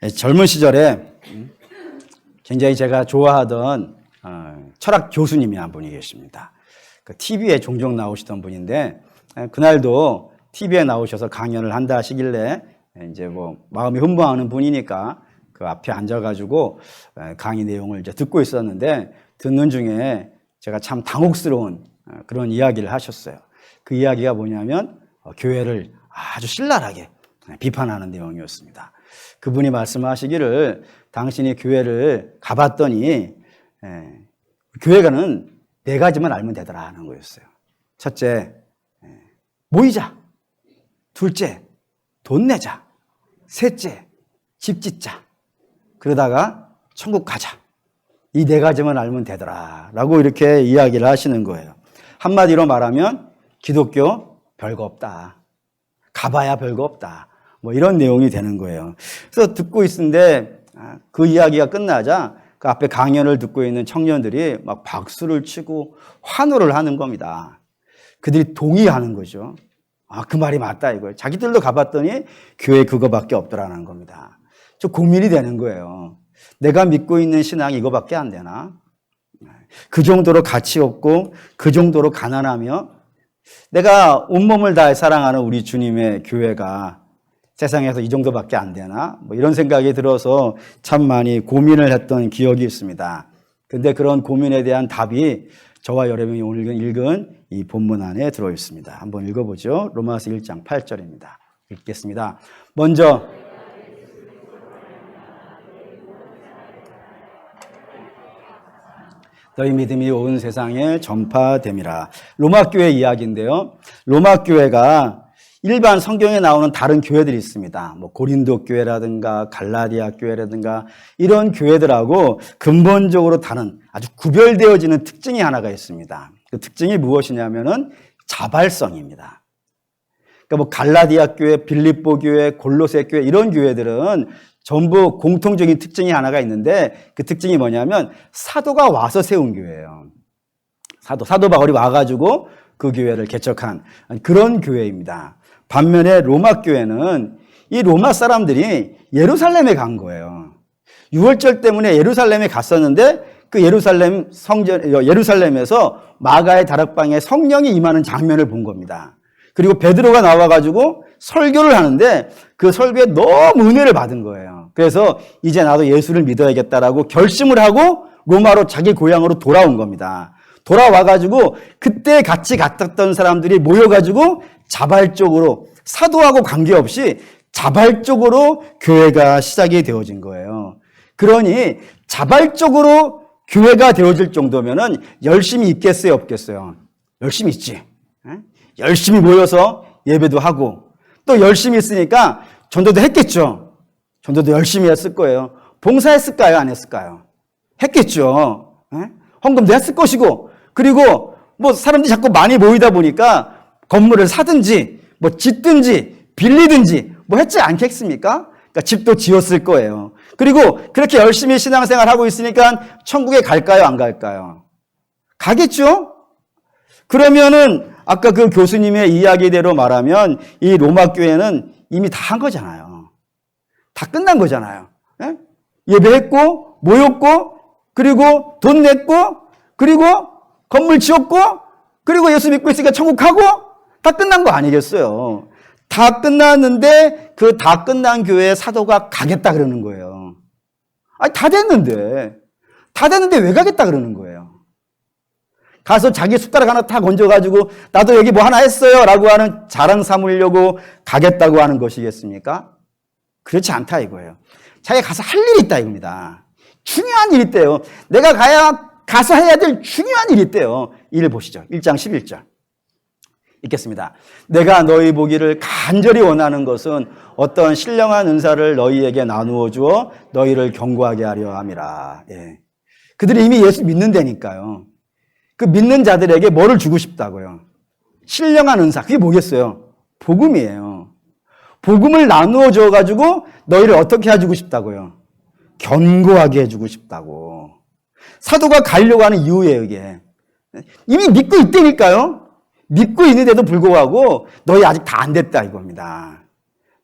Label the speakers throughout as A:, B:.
A: 젊은 시절에 굉장히 제가 좋아하던 철학 교수님이 한 분이 계십니다. TV에 종종 나오시던 분인데 그날도 TV에 나오셔서 강연을 한다 하시길래 이제 뭐 마음이 흠모하는 분이니까 그 앞에 앉아가지고 강의 내용을 이제 듣고 있었는데 듣는 중에 제가 참 당혹스러운 그런 이야기를 하셨어요. 그 이야기가 뭐냐면 교회를 아주 신랄하게 비판하는 내용이었습니다. 그분이 말씀하시기를 당신이 교회를 가봤더니 교회가는 4가지만 알면 되더라 하는 거였어요. 첫째, 모이자. 둘째, 돈 내자. 셋째, 집 짓자. 그러다가 천국 가자. 이 4가지만 알면 되더라 라고 이렇게 이야기를 하시는 거예요. 한마디로 말하면 기독교 별거 없다. 가봐야 별거 없다. 뭐 이런 내용이 되는 거예요. 그래서 듣고 있는데 그 이야기가 끝나자 그 앞에 강연을 듣고 있는 청년들이 막 박수를 치고 환호를 하는 겁니다. 그들이 동의하는 거죠. 그 말이 맞다 이거예요. 자기들도 가봤더니 교회 그거밖에 없더라는 겁니다. 좀 고민이 되는 거예요. 내가 믿고 있는 신앙이 이거밖에 안 되나? 그 정도로 가치 없고 그 정도로 가난하며 내가 온몸을 다해 사랑하는 우리 주님의 교회가 세상에서 이 정도밖에 안 되나? 뭐 이런 생각이 들어서 참 많이 고민을 했던 기억이 있습니다. 근데 그런 고민에 대한 답이 저와 여러분이 오늘 읽은 이 본문 안에 들어 있습니다. 한번 읽어보죠. 로마서 1장 8절입니다. 읽겠습니다. 먼저 너희 믿음이 온 세상에 전파됨이라. 로마 교회 이야기인데요. 로마 교회가 일반 성경에 나오는 다른 교회들이 있습니다. 뭐 고린도 교회라든가 갈라디아 교회라든가 이런 교회들하고 근본적으로 다른 아주 구별되어지는 특징이 하나가 있습니다. 그 특징이 무엇이냐면은 자발성입니다. 그러니까 뭐 갈라디아 교회, 빌립보 교회, 골로새 교회 이런 교회들은 전부 공통적인 특징이 하나가 있는데 그 특징이 뭐냐면 사도가 와서 세운 교회예요. 사도 바울이 와가지고 그 교회를 개척한 그런 교회입니다. 반면에 로마 교회는 이 로마 사람들이 예루살렘에 간 거예요. 유월절 때문에 예루살렘에 갔었는데 그 예루살렘에서 마가의 다락방에 성령이 임하는 장면을 본 겁니다. 그리고 베드로가 나와가지고 설교를 하는데 그 설교에 너무 은혜를 받은 거예요. 그래서 이제 나도 예수를 믿어야겠다라고 결심을 하고 로마로 자기 고향으로 돌아온 겁니다. 돌아와가지고 그때 같이 갔던 사람들이 모여가지고 자발적으로 사도하고 관계없이 자발적으로 교회가 시작이 되어진 거예요. 그러니 자발적으로 교회가 되어질 정도면은 열심히 있겠어요, 없겠어요? 열심히 있지. 열심히 모여서 예배도 하고 또 열심히 있으니까 전도도 했겠죠. 전도도 열심히 했을 거예요. 봉사했을까요, 안 했을까요? 했겠죠. 헌금도 했을 것이고 그리고 뭐 사람들이 자꾸 많이 모이다 보니까 건물을 사든지 뭐 짓든지 빌리든지 뭐 했지 않겠습니까? 그러니까 집도 지었을 거예요. 그리고 그렇게 열심히 신앙생활 하고 있으니까 천국에 갈까요, 안 갈까요? 가겠죠? 그러면은 아까 그 교수님의 이야기대로 말하면 이 로마 교회는 이미 다 한 거잖아요. 다 끝난 거잖아요. 예배했고 모였고 그리고 돈 냈고 그리고 건물 지었고 그리고 예수 믿고 있으니까 천국 가고 다 끝난 거 아니겠어요. 다 끝났는데 그 다 끝난 교회에 사도가 가겠다 그러는 거예요. 아니 다 됐는데 왜 가겠다 그러는 거예요. 가서 자기 숟가락 하나 탁 얹어가지고 나도 여기 뭐 하나 했어요 라고 하는 자랑 삼으려고 가겠다고 하는 것이겠습니까? 그렇지 않다 이거예요. 자기가 가서 할 일이 있다 이겁니다. 중요한 일이 있대요. 내가 가서 해야 될 중요한 일이 있대요. 일 보시죠. 1장 11절 읽겠습니다. 내가 너희 보기를 간절히 원하는 것은 어떤 신령한 은사를 너희에게 나누어 주어 너희를 견고하게 하려 함이라. 그들이 이미 예수 믿는다니까요. 그 믿는 자들에게 뭐를 주고 싶다고요? 신령한 은사. 그게 뭐겠어요? 복음이에요. 복음을 나누어 줘가지고 너희를 어떻게 해주고 싶다고요? 견고하게 해주고 싶다고. 사도가 가려고 하는 이유예요, 이게. 이미 믿고 있다니까요. 믿고 있는데도 불구하고 너희 아직 다 안 됐다 이겁니다.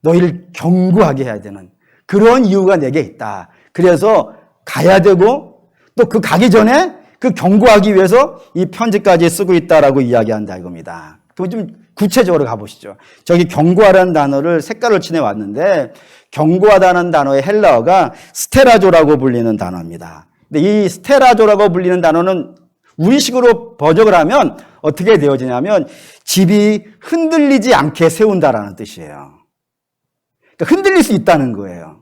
A: 너희를 견고하게 해야 되는 그런 이유가 내게 있다. 그래서 가야 되고 또 그 가기 전에 그 경고하기 위해서 이 편지까지 쓰고 있다라고 이야기한다 이겁니다. 그럼 좀 구체적으로 가보시죠. 저기 경고하라는 단어를 색깔을 칠해 왔는데 경고하다는 단어의 헬라어가 스테라조라고 불리는 단어입니다. 근데 이 스테라조라고 불리는 단어는 우리식으로 번역을 하면 어떻게 되어지냐면 집이 흔들리지 않게 세운다라는 뜻이에요. 그러니까 흔들릴 수 있다는 거예요.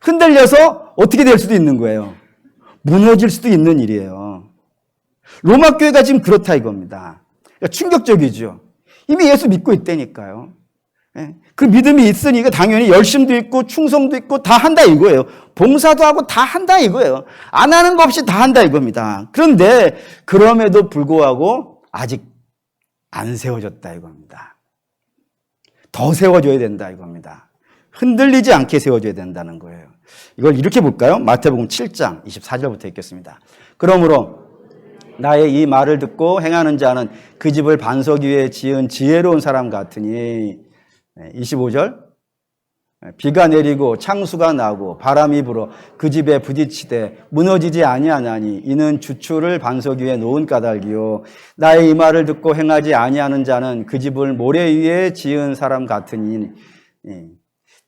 A: 흔들려서 어떻게 될 수도 있는 거예요. 무너질 수도 있는 일이에요. 로마 교회가 지금 그렇다 이겁니다. 그러니까 충격적이죠. 이미 예수 믿고 있다니까요. 그 믿음이 있으니까 당연히 열심도 있고 충성도 있고 다 한다 이거예요. 봉사도 하고 다 한다 이거예요. 안 하는 거 없이 다 한다 이겁니다. 그런데 그럼에도 불구하고 아직 안 세워졌다 이겁니다. 더 세워줘야 된다 이겁니다. 흔들리지 않게 세워줘야 된다는 거예요. 이걸 이렇게 볼까요? 마태복음 7장 24절부터 읽겠습니다. 그러므로 나의 이 말을 듣고 행하는 자는 그 집을 반석 위에 지은 지혜로운 사람 같으니 25절 비가 내리고 창수가 나고 바람이 불어 그 집에 부딪히되 무너지지 아니하나니 이는 주추를 반석 위에 놓은 까닭이요 나의 이 말을 듣고 행하지 아니하는 자는 그 집을 모래 위에 지은 사람 같으니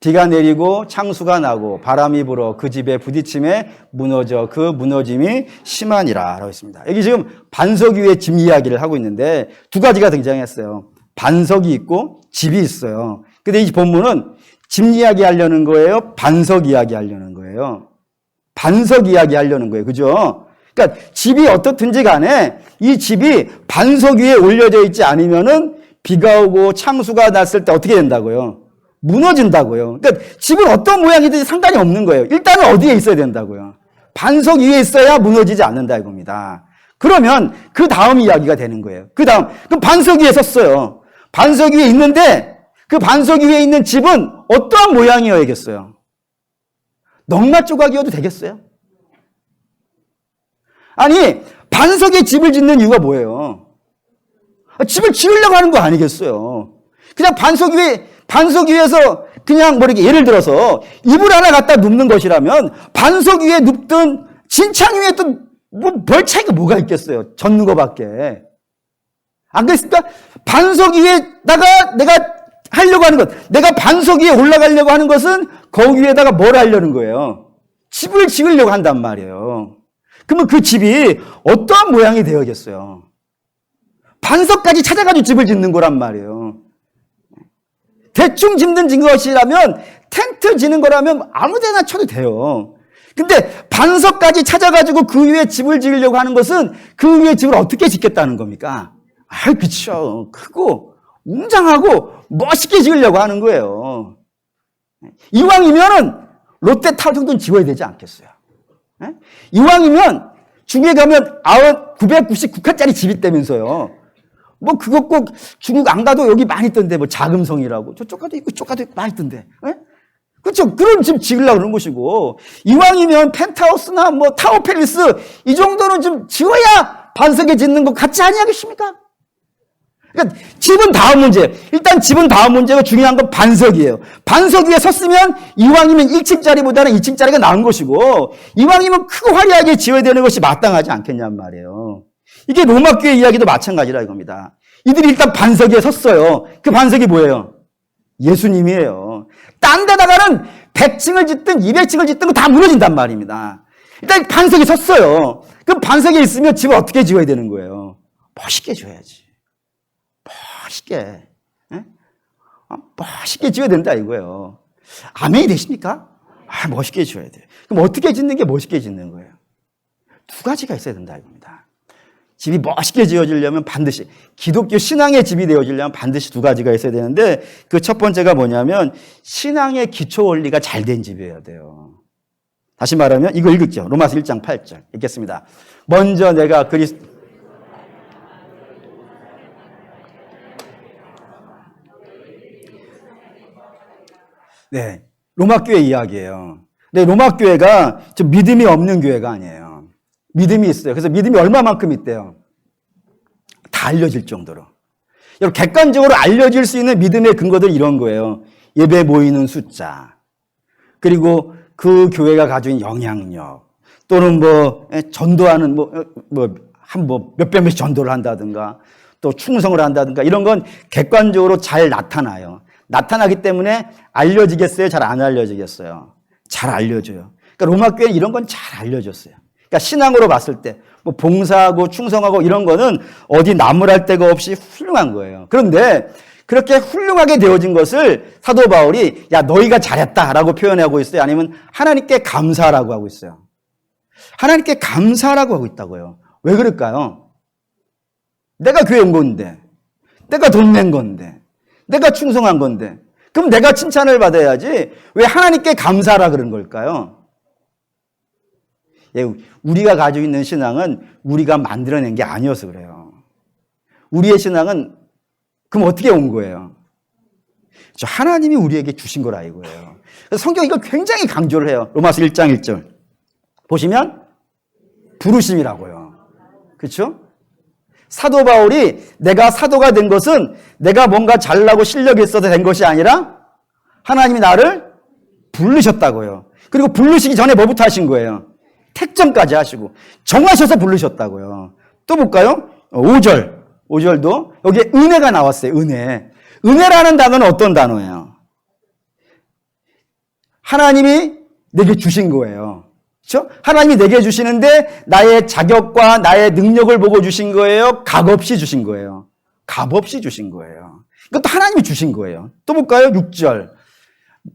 A: 비가 내리고 창수가 나고 바람이 불어 그 집에 부딪힘에 무너져 그 무너짐이 심하니라 라고 했습니다. 여기 지금 반석 위에 집 이야기를 하고 있는데 두 가지가 등장했어요. 반석이 있고 집이 있어요. 근데 이 본문은 집 이야기 하려는 거예요? 반석 이야기 하려는 거예요? 반석 이야기 하려는 거예요. 그죠? 그러니까 집이 어떻든지 간에 이 집이 반석 위에 올려져 있지 않으면은 비가 오고 창수가 났을 때 어떻게 된다고요? 무너진다고요. 그러니까 집은 어떤 모양이든지 상관이 없는 거예요. 일단은 어디에 있어야 된다고요? 반석 위에 있어야 무너지지 않는다 이겁니다. 그러면 그 다음 이야기가 되는 거예요. 그 반석 위에 섰어요. 반석 위에 있는데 그 반석 위에 있는 집은 어떠한 모양이어야겠어요? 넝마 조각이어도 되겠어요? 아니 반석에 집을 짓는 이유가 뭐예요? 집을 지으려고 하는 거 아니겠어요? 그냥 반석 위에서 그냥 뭐 이렇게 예를 들어서 이불 하나 갖다 눕는 것이라면 반석 위에 눕든 진창 위에 또 뭐 별 차이가 뭐가 있겠어요? 젓는 거밖에. 안 그렇습니까? 반석 위에다가 내가 하려고 하는 것, 내가 반석 위에 올라가려고 하는 것은 거기 위에다가 뭘 하려는 거예요? 집을 지으려고 한단 말이에요. 그러면 그 집이 어떠한 모양이 되어야겠어요? 반석까지 찾아가지고 집을 짓는 거란 말이에요. 대충 짓는 것이라면 텐트 지는 거라면 아무 데나 쳐도 돼요. 근데 반석까지 찾아가지고 그 위에 집을 지으려고 하는 것은 그 위에 집을 어떻게 짓겠다는 겁니까? 그쵸. 크고 웅장하고 멋있게 지으려고 하는 거예요. 이왕이면은 롯데타워 정도는 지어야 되지 않겠어요? 이왕이면 중국에 가면 999칸짜리 집이 있다면서요. 뭐 그거 꼭 중국 안 가도 여기 많이 있던데 뭐 자금성이라고 저쪽 가도 있고 저쪽 가도 있고 많이 있던데. 그렇죠? 그런 집 지으려고 그러는 것이고 이왕이면 펜트하우스나 뭐 타워 팰리스 이 정도는 좀 지어야 반석에 짓는 것 같지 아니하겠습니까? 그러니까 집은 다음 문제. 일단 집은 다음 문제가 중요한 건 반석이에요. 반석 위에 섰으면 이왕이면 1층짜리보다는 2층짜리가 나은 것이고 이왕이면 크고 화려하게 지어야 되는 것이 마땅하지 않겠냔 말이에요. 이게 로마 교회 이야기도 마찬가지라 이겁니다. 이들이 일단 반석 위에 섰어요. 그 반석이 뭐예요? 예수님이에요. 딴 데다가는 100층을 짓든 200층을 짓든 다 무너진단 말입니다. 일단 반석이 섰어요. 그럼 반석에 있으면 집을 어떻게 지어야 되는 거예요? 멋있게 지어야지. 멋있게. 멋있게 지어야 된다 이거예요. 아멘이 되십니까? 멋있게 지어야 돼요. 그럼 어떻게 짓는 게 멋있게 짓는 거예요? 두 가지가 있어야 된다 이겁니다. 집이 멋있게 지어지려면 반드시 기독교 신앙의 집이 되어지려면 반드시 두 가지가 있어야 되는데 그 첫 번째가 뭐냐면 신앙의 기초 원리가 잘 된 집이어야 돼요. 다시 말하면 이거 읽을게요. 로마서 1장 8절 읽겠습니다. 먼저 내가 네, 로마 교회 이야기예요. 근데 로마 교회가 좀 믿음이 없는 교회가 아니에요. 믿음이 있어요. 그래서 믿음이 얼마만큼 있대요? 다 알려질 정도로. 여러분, 객관적으로 알려질 수 있는 믿음의 근거들이 이런 거예요. 예배 모이는 숫자, 그리고 그 교회가 가지고 있는 영향력, 또는 전도하는 몇백 명씩 전도를 한다든가, 또 충성을 한다든가, 이런 건 객관적으로 잘 나타나요. 나타나기 때문에 알려지겠어요? 잘 안 알려지겠어요? 잘 알려져요. 그러니까 로마 교회는 이런 건 잘 알려졌어요. 그러니까 신앙으로 봤을 때 봉사하고 충성하고 이런 거는 어디 나무랄 데가 없이 훌륭한 거예요. 그런데 그렇게 훌륭하게 되어진 것을 사도 바울이 야 너희가 잘했다라고 표현하고 있어요? 아니면 하나님께 감사라고 하고 있어요? 하나님께 감사라고 하고 있다고요. 왜 그럴까요? 내가 교회 온 건데, 내가 돈 낸 건데, 내가 충성한 건데, 그럼 내가 칭찬을 받아야지 왜 하나님께 감사라 그런 걸까요? 예, 우리가 가지고 있는 신앙은 우리가 만들어낸 게 아니어서 그래요. 우리의 신앙은 그럼 어떻게 온 거예요? 하나님이 우리에게 주신 거라 이거예요. 그래서 성경이 이걸 굉장히 강조를 해요. 로마서 1장 1절 보시면 부르심이라고요. 그렇죠? 사도 바울이 내가 사도가 된 것은 내가 뭔가 잘나고 실력이 있어서 된 것이 아니라 하나님이 나를 부르셨다고요. 그리고 부르시기 전에 뭐부터 하신 거예요? 택정까지 하시고 정하셔서 부르셨다고요. 또 볼까요? 5절도 여기에 은혜가 나왔어요. 은혜라는 단어는 어떤 단어예요? 하나님이 내게 주신 거예요. 그렇죠? 하나님이 내게 주시는데 나의 자격과 나의 능력을 보고 주신 거예요? 값없이 주신 거예요? 값없이 주신 거예요. 이것도 하나님이 주신 거예요. 또 볼까요? 6절.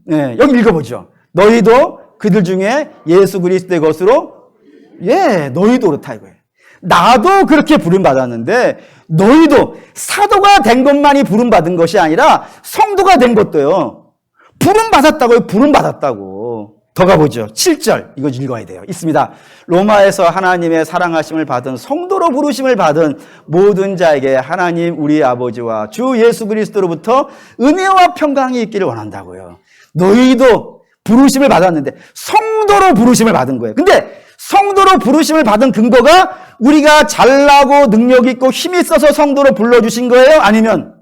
A: 네, 여기 읽어보죠. 너희도 그들 중에 예수 그리스도의 것으로 너희도 그렇다 이거예요. 나도 그렇게 부름받았는데 너희도 사도가 된 것만이 부름받은 것이 아니라 성도가 된 것도요. 부름받았다고요. 부름받았다고. 더 가보죠. 7절 이거 읽어야 돼요. 있습니다. 로마에서 하나님의 사랑하심을 받은 성도로 부르심을 받은 모든 자에게 하나님 우리 아버지와 주 예수 그리스도로부터 은혜와 평강이 있기를 원한다고요. 너희도 부르심을 받았는데 성도로 부르심을 받은 거예요. 근데 성도로 부르심을 받은 근거가 우리가 잘나고 능력 있고 힘이 있어서 성도로 불러주신 거예요? 아니면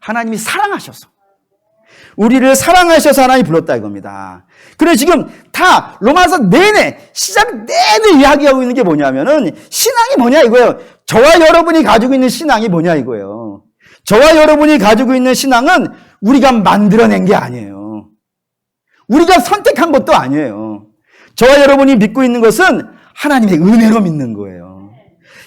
A: 하나님이 사랑하셔서 우리를 사랑하셔서 하나님이 불렀다 이겁니다. 그래서 지금 다 로마서 내내 시작 내내 이야기하고 있는 게 뭐냐면은 신앙이 뭐냐 이거예요. 저와 여러분이 가지고 있는 신앙이 뭐냐 이거예요. 저와 여러분이 가지고 있는 신앙은 우리가 만들어낸 게 아니에요. 우리가 선택한 것도 아니에요. 저와 여러분이 믿고 있는 것은 하나님의 은혜로 믿는 거예요.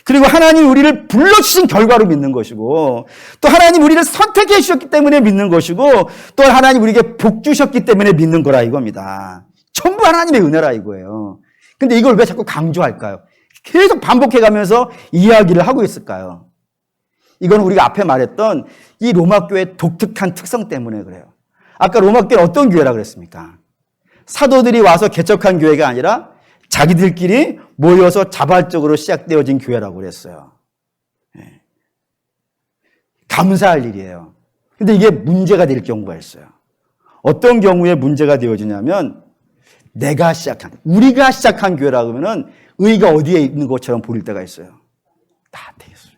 A: 그리고 하나님이 우리를 불러주신 결과로 믿는 것이고 또 하나님 우리를 선택해 주셨기 때문에 믿는 것이고 또 하나님 우리에게 복 주셨기 때문에 믿는 거라 이겁니다. 전부 하나님의 은혜라 이거예요. 근데 이걸 왜 자꾸 강조할까요? 계속 반복해 가면서 이야기를 하고 있을까요? 이건 우리가 앞에 말했던 이 로마 교회의 독특한 특성 때문에 그래요. 아까 로마 교회는 어떤 교회라 그랬습니까? 사도들이 와서 개척한 교회가 아니라 자기들끼리 모여서 자발적으로 시작되어진 교회라고 그랬어요. 감사할 일이에요. 근데 이게 문제가 될 경우가 있어요. 어떤 경우에 문제가 되어지냐면 우리가 시작한 교회라고 하면은 의의가 어디에 있는 것처럼 보일 때가 있어요. 나한테 있어요.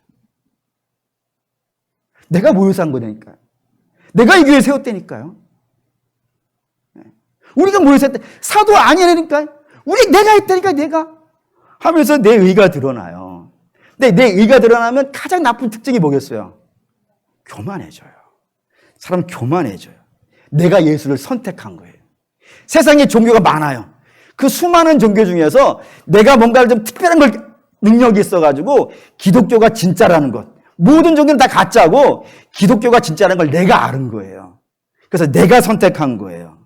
A: 내가 모여서 한 거니까요. 내가 이 교회 세웠다니까요. 우리가 모여서 했다. 사도 아니라니까요. 내가 했다니까 내가 하면서 내 의가 드러나요. 근데 내 의가 드러나면 가장 나쁜 특징이 뭐겠어요? 교만해져요. 사람 교만해져요. 내가 예수를 선택한 거예요. 세상에 종교가 많아요. 그 수많은 종교 중에서 내가 뭔가 좀 특별한 능력이 있어가지고 기독교가 진짜라는 것. 모든 종교는 다 가짜고 기독교가 진짜라는 걸 내가 아는 거예요. 그래서 내가 선택한 거예요.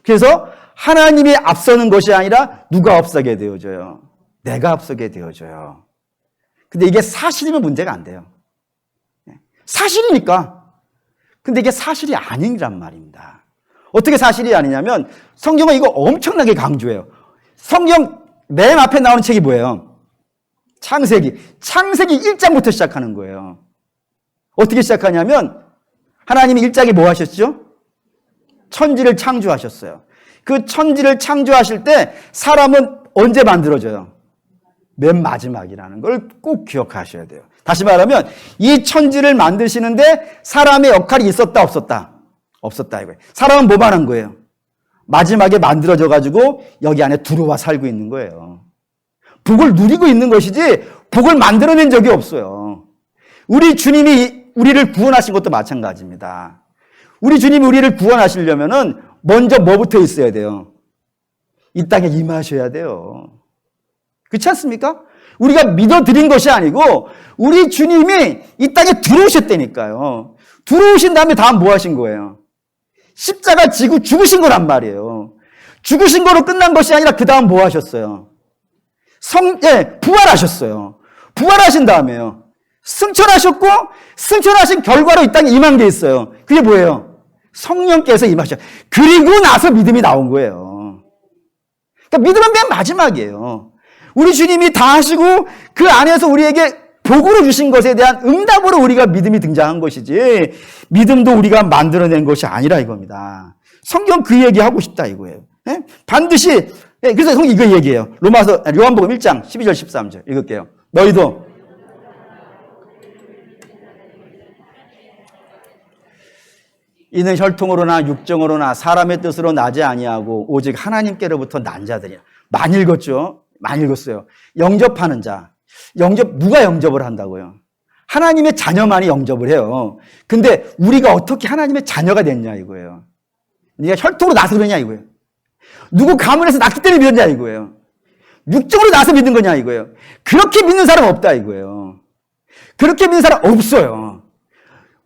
A: 그래서 하나님이 앞서는 것이 아니라 누가 앞서게 되어져요? 내가 앞서게 되어져요. 근데 이게 사실이면 문제가 안 돼요. 사실이니까. 근데 이게 사실이 아니란 말입니다. 어떻게 사실이 아니냐면 성경은 이거 엄청나게 강조해요. 성경 맨 앞에 나오는 책이 뭐예요? 창세기 1장부터 시작하는 거예요. 어떻게 시작하냐면 하나님이 1장에 뭐 하셨죠? 천지를 창조하셨어요. 그 천지를 창조하실 때 사람은 언제 만들어져요? 맨 마지막이라는 걸 꼭 기억하셔야 돼요. 다시 말하면 이 천지를 만드시는데 사람의 역할이 있었다 없었다? 없었다 이거예요. 사람은 뭐만 한 거예요? 마지막에 만들어져가지고 여기 안에 들어와 살고 있는 거예요. 복을 누리고 있는 것이지 복을 만들어낸 적이 없어요. 우리 주님이 우리를 구원하신 것도 마찬가지입니다. 우리 주님이 우리를 구원하시려면은 먼저 뭐부터 있어야 돼요? 이 땅에 임하셔야 돼요. 그렇지 않습니까? 우리가 믿어드린 것이 아니고 우리 주님이 이 땅에 들어오셨다니까요. 들어오신 다음에 다음 뭐 하신 거예요? 십자가 지고 죽으신 거란 말이에요. 죽으신 거로 끝난 것이 아니라 그 다음 뭐 하셨어요? 부활하셨어요. 부활하신 다음에요. 승천하셨고 승천하신 결과로 이 땅에 임한 게 있어요. 그게 뭐예요? 성령께서 임하셔. 그리고 나서 믿음이 나온 거예요. 그러니까 믿음은 맨 마지막이에요. 우리 주님이 다 하시고 그 안에서 우리에게 복으로 주신 것에 대한 응답으로 우리가 믿음이 등장한 것이지 믿음도 우리가 만들어낸 것이 아니라 이겁니다. 성경 그 얘기하고 싶다 이거예요. 예? 반드시 그래서 성경 이거 얘기해요. 요한복음 1장 12절 13절 읽을게요. 너희도 이는 혈통으로나 육정으로나 사람의 뜻으로 나지 아니하고 오직 하나님께로부터 난 자들이야. 많이 읽었죠? 많이 읽었어요. 영접하는 자. 누가 영접을 한다고요? 하나님의 자녀만이 영접을 해요. 근데 우리가 어떻게 하나님의 자녀가 됐냐 이거예요. 네가 혈통으로 나서 그러냐 이거예요. 누구 가문에서 낳기 때문에 믿었냐 이거예요. 육정으로 나서 믿는 거냐 이거예요. 그렇게 믿는 사람 없다 이거예요. 그렇게 믿는 사람 없어요.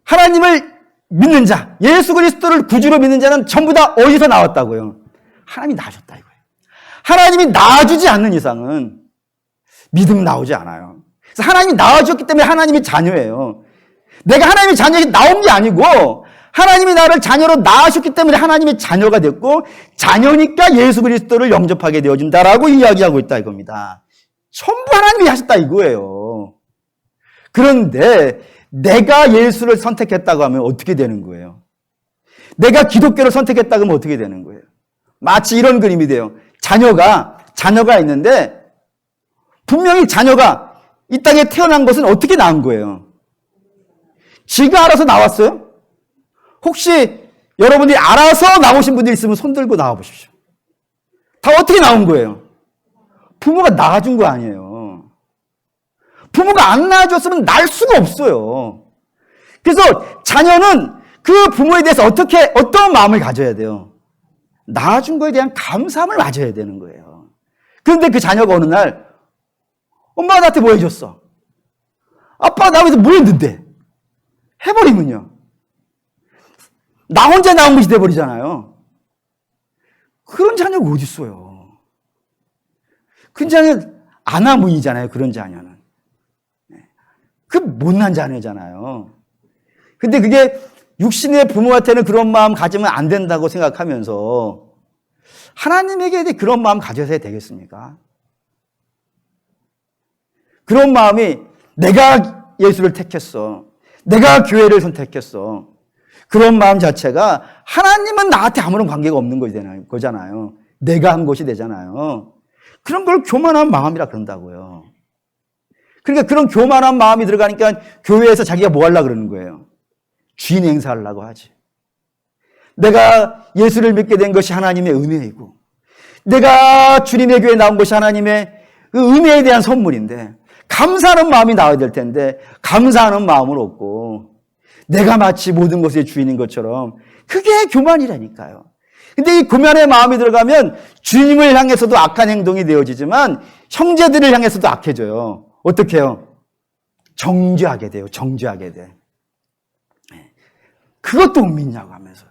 A: 하나님을 믿는 자, 예수 그리스도를 구주로 믿는 자는 전부 다 어디서 나왔다고요? 하나님이 낳으셨다 이거예요. 하나님이 낳아주지 않는 이상은 믿음 나오지 않아요. 그래서 하나님이 낳아주셨기 때문에 하나님이 자녀예요. 내가 하나님의 자녀에게 나온 게 아니고 하나님이 나를 자녀로 낳으셨기 때문에 하나님의 자녀가 됐고 자녀니까 예수 그리스도를 영접하게 되어준다라고 이야기하고 있다 이겁니다. 전부 하나님이 하셨다 이거예요. 그런데 내가 예수를 선택했다고 하면 어떻게 되는 거예요? 내가 기독교를 선택했다고 하면 어떻게 되는 거예요? 마치 이런 그림이 돼요. 자녀가 있는데 분명히 자녀가 이 땅에 태어난 것은 어떻게 나온 거예요? 지가 알아서 나왔어요? 혹시 여러분들이 알아서 나오신 분들 있으면 손 들고 나와 보십시오. 다 어떻게 나온 거예요? 부모가 낳아준 거 아니에요. 부모가 안 낳아줬으면 날 수가 없어요. 그래서 자녀는 그 부모에 대해서 어떤 마음을 가져야 돼요? 낳아준 거에 대한 감사함을 가져야 되는 거예요. 그런데 그 자녀가 어느 날 엄마가 나한테 뭐 해줬어? 아빠가 나 위해서 뭐 했는데? 해버리면요. 나 혼자 나온 것이 돼버리잖아요. 그런 자녀가 어디 있어요? 그 자녀는 아나무인이잖아요. 그런 자녀는. 그 못난 자녀잖아요. 근데 그게 육신의 부모한테는 그런 마음 가지면 안 된다고 생각하면서 하나님에게 그런 마음 가져야 되겠습니까? 그런 마음이 내가 예수를 택했어. 내가 교회를 선택했어. 그런 마음 자체가 하나님은 나한테 아무런 관계가 없는 거잖아요. 내가 한 것이 되잖아요. 그런 걸 교만한 마음이라 그런다고요. 그러니까 그런 교만한 마음이 들어가니까 교회에서 자기가 뭐 하려고 그러는 거예요? 주인 행사하려고 하지. 내가 예수를 믿게 된 것이 하나님의 은혜이고 내가 주님의 교회에 나온 것이 하나님의 그 은혜에 대한 선물인데 감사하는 마음이 나와야 될 텐데 감사하는 마음을 없고 내가 마치 모든 것의 주인인 것처럼 그게 교만이라니까요. 근데 이 교만의 마음이 들어가면 주님을 향해서도 악한 행동이 되어지지만 형제들을 향해서도 악해져요. 어떻게 해요? 정죄하게 돼요. 정죄하게 돼. 그것도 못 믿냐고 하면서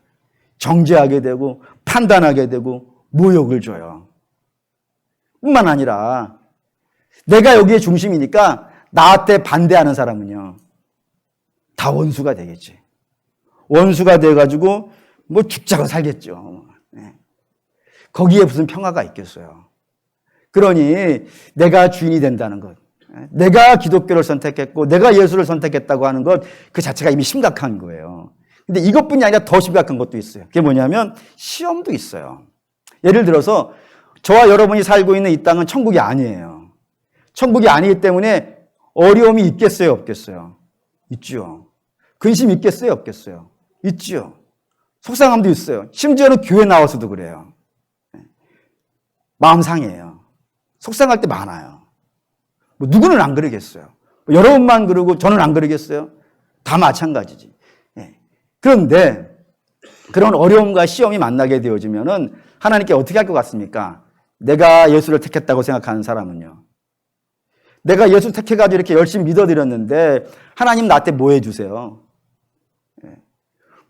A: 정죄하게 되고 판단하게 되고 모욕을 줘요. 뿐만 아니라 내가 여기에 중심이니까 나한테 반대하는 사람은요. 다 원수가 되겠지. 원수가 돼가지고 뭐 죽자고 살겠죠. 거기에 무슨 평화가 있겠어요. 그러니 내가 주인이 된다는 것, 내가 기독교를 선택했고 내가 예수를 선택했다고 하는 것 그 자체가 이미 심각한 거예요. 근데 이것뿐이 아니라 더 심각한 것도 있어요. 그게 뭐냐면 시험도 있어요. 예를 들어서 저와 여러분이 살고 있는 이 땅은 천국이 아니에요. 천국이 아니기 때문에 어려움이 있겠어요, 없겠어요? 있죠. 근심이 있겠어요, 없겠어요? 있죠. 속상함도 있어요. 심지어는 교회 나와서도 그래요. 마음 상해요. 속상할 때 많아요. 뭐 누구는 안 그러겠어요. 뭐 여러분만 그러고 저는 안 그러겠어요. 다 마찬가지지. 예. 그런데 그런 어려움과 시험이 만나게 되어지면은 하나님께 어떻게 할 것 같습니까? 내가 예수를 택했다고 생각하는 사람은요. 내가 예수 택해가지고 이렇게 열심히 믿어드렸는데 하나님 나한테 뭐 해주세요?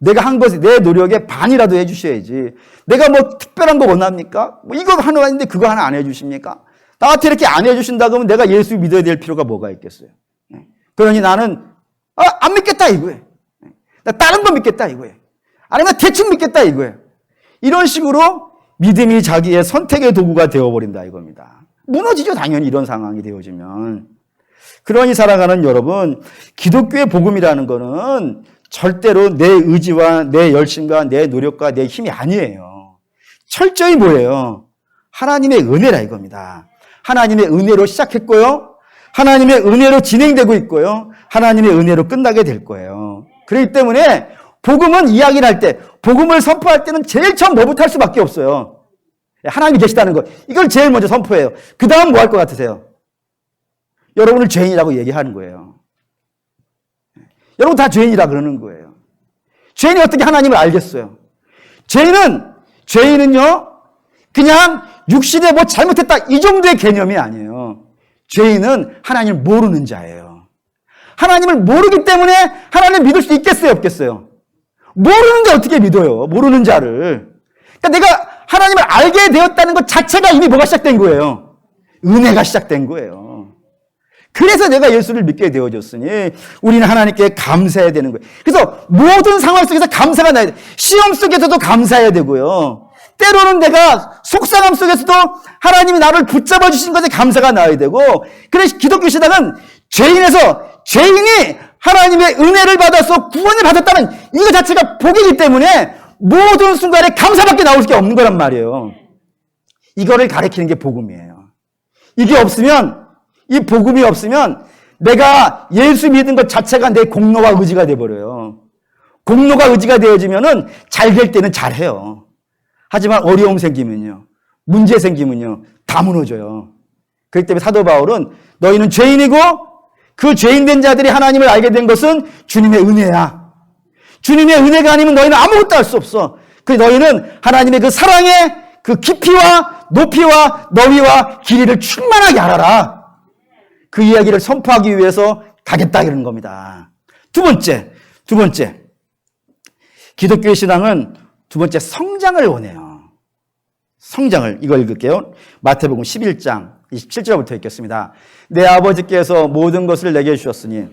A: 내가 한 것이 내 노력의 반이라도 해주셔야지. 내가 뭐 특별한 거 원합니까? 뭐 이거 하나 했는데 그거 하나 안 해주십니까? 나한테 이렇게 안 해주신다 그러면 내가 예수 믿어야 될 필요가 뭐가 있겠어요? 그러니 나는 안 믿겠다 이거예요. 나 다른 거 믿겠다 이거예요. 아니면 대충 믿겠다 이거예요. 이런 식으로 믿음이 자기의 선택의 도구가 되어버린다 이겁니다. 무너지죠 당연히 이런 상황이 되어지면. 그러니 살아가는 여러분, 기독교의 복음이라는 거는 절대로 내 의지와 내 열심과 내 노력과 내 힘이 아니에요. 철저히 뭐예요? 하나님의 은혜라 이겁니다. 하나님의 은혜로 시작했고요. 하나님의 은혜로 진행되고 있고요. 하나님의 은혜로 끝나게 될 거예요. 그렇기 때문에 복음은 이야기를 할 때, 복음을 선포할 때는 제일 처음 뭐부터 할 수밖에 없어요. 하나님이 계시다는 거. 이걸 제일 먼저 선포해요. 그 다음 뭐 할 것 같으세요? 여러분을 죄인이라고 얘기하는 거예요. 여러분 다 죄인이라 그러는 거예요. 죄인이 어떻게 하나님을 알겠어요? 죄인은요, 그냥 육신에 뭐 잘못했다 이 정도의 개념이 아니에요. 죄인은 하나님을 모르는 자예요. 하나님을 모르기 때문에 하나님을 믿을 수 있겠어요, 없겠어요? 모르는데 어떻게 믿어요? 모르는 자를. 그러니까 내가 하나님을 알게 되었다는 것 자체가 이미 뭐가 시작된 거예요? 은혜가 시작된 거예요. 그래서 내가 예수를 믿게 되어졌으니 우리는 하나님께 감사해야 되는 거예요. 그래서 모든 상황 속에서 감사가 나야 돼요. 시험 속에서도 감사해야 되고요. 때로는 내가 속상함 속에서도 하나님이 나를 붙잡아 주신 것에 감사가 나야 되고, 그래서 기독교 신앙은 죄인이 하나님의 은혜를 받아서 구원을 받았다는 이거 자체가 복이기 때문에 모든 순간에 감사밖에 나올 게 없는 거란 말이에요. 이거를 가르치는 게 복음이에요. 이게 없으면, 이 복음이 없으면 내가 예수 믿은 것 자체가 내 공로와 의지가 돼버려요. 공로가 의지가 되어지면은 잘 될 때는 잘해요. 하지만 어려움 생기면요, 문제 생기면요, 다 무너져요. 그렇기 때문에 사도 바울은 너희는 죄인이고 그 죄인된 자들이 하나님을 알게 된 것은 주님의 은혜야. 주님의 은혜가 아니면 너희는 아무것도 할 수 없어. 그 너희는 하나님의 그 사랑의 그 깊이와 높이와 너위와 길이를 충만하게 알아라. 그 이야기를 선포하기 위해서 가겠다 이러는 겁니다. 두 번째. 기독교의 신앙은 두 번째 성장을 원해요. 성장을, 이거 읽을게요. 마태복음 11장 27절부터 읽겠습니다. 내 아버지께서 모든 것을 내게 주셨으니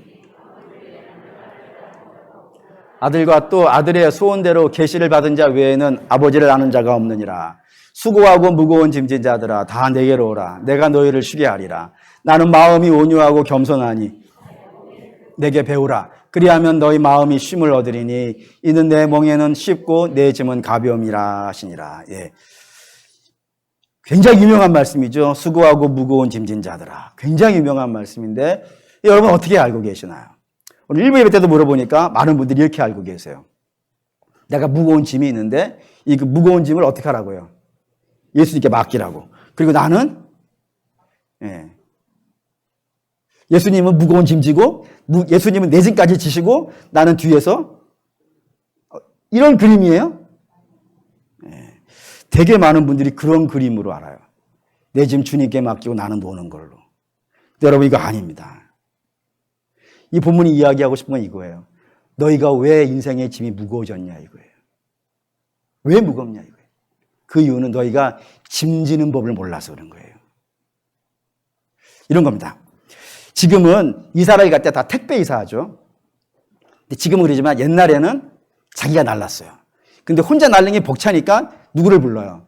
A: 아들과 또 아들의 소원대로 계시를 받은 자 외에는 아버지를 아는 자가 없느니라. 수고하고 무거운 짐진 자들아 다 내게로 오라. 내가 너희를 쉬게 하리라. 나는 마음이 온유하고 겸손하니 내게 배우라. 그리하면 너희 마음이 쉼을 얻으리니 이는 내 멍에는 쉽고 내 짐은 가벼움이라 하시니라. 예. 굉장히 유명한 말씀이죠. 수고하고 무거운 짐진 자들아. 굉장히 유명한 말씀인데 여러분 어떻게 알고 계시나요? 오늘 일부 예배 때도 물어보니까 많은 분들이 이렇게 알고 계세요. 내가 무거운 짐이 있는데 이 무거운 짐을 어떻게 하라고요? 예수님께 맡기라고. 그리고 나는 예수님은 무거운 짐 지고 예수님은 내 짐까지 지시고 나는 뒤에서 이런 그림이에요? 되게 많은 분들이 그런 그림으로 알아요. 내 짐 주님께 맡기고 나는 노는 걸로. 근데 여러분 이거 아닙니다. 이 본문이 이야기하고 싶은 건 이거예요. 너희가 왜 인생의 짐이 무거워졌냐 이거예요. 왜 무겁냐 이거예요. 그 이유는 너희가 짐지는 법을 몰라서 그런 거예요. 이런 겁니다. 지금은 이사를 갈 때 다 택배 이사하죠. 근데 지금은 그러지만 옛날에는 자기가 날랐어요. 근데 혼자 날린 게 벅차니까 누구를 불러요?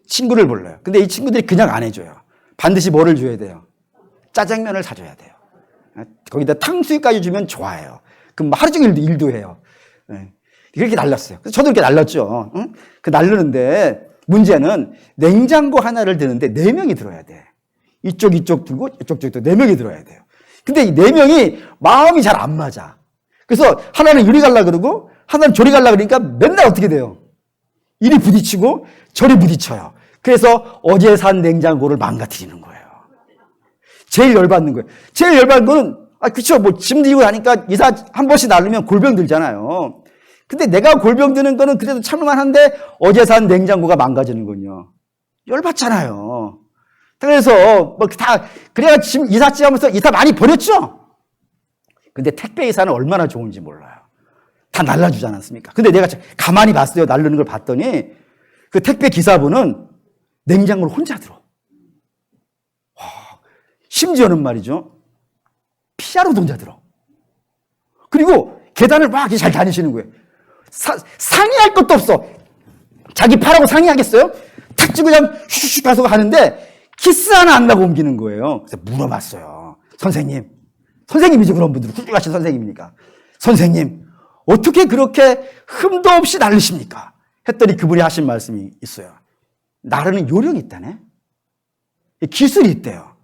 A: 친구를 불러요. 근데 이 친구들이 그냥 안 해줘요. 반드시 뭐를 줘야 돼요? 짜장면을 사줘야 돼요. 거기다 탕수육까지 주면 좋아해요. 그럼 하루 종일 일도 해요. 그렇게 날랐어요. 그래서 저도 이렇게 날랐죠. 응? 그 날르는데 문제는 냉장고 하나를 드는데 4명이 들어야 돼. 이쪽 들고 이쪽 4명이 들어야 돼요. 근데 이 4명이 마음이 잘 안 맞아. 그래서 하나는 이리 갈라 그러고 하나는 저리 갈라 그러니까 맨날 어떻게 돼요? 이리 부딪히고 저리 부딪혀요. 그래서 어제 산 냉장고를 망가뜨리는 거예요. 제일 열받는 거예요. 제일 열받는 거는, 그쵸. 뭐, 짐 들고 가니까 이사 한 번씩 날르면 골병 들잖아요. 근데 내가 골병 드는 거는 그래도 참을만 한데 어제 산 냉장고가 망가지는군요. 열받잖아요. 그래서 뭐 다, 그래야 짐 이삿짐 하면서 이사 많이 버렸죠? 근데 택배 이사는 얼마나 좋은지 몰라요. 다 날라주지 않았습니까? 근데 내가 가만히 봤어요. 날르는 걸 봤더니 그 택배 기사분은 냉장고를 혼자 들어. 와, 심지어는 말이죠. 피아노도 혼자 들어. 그리고 계단을 막 잘 다니시는 거예요. 상의할 것도 없어. 자기 파라고 상의하겠어요? 탁 치고 그냥 슉슉 가서 가는데 키스 하나 안 나고 옮기는 거예요. 그래서 물어봤어요. 선생님이죠. 그런 분들은 훌륭하신 선생님이니까. 선생님, 어떻게 그렇게 흠도 없이 날르십니까? 했더니 그분이 하신 말씀이 있어요. 나르는 요령이 있다네. 기술이 있대요.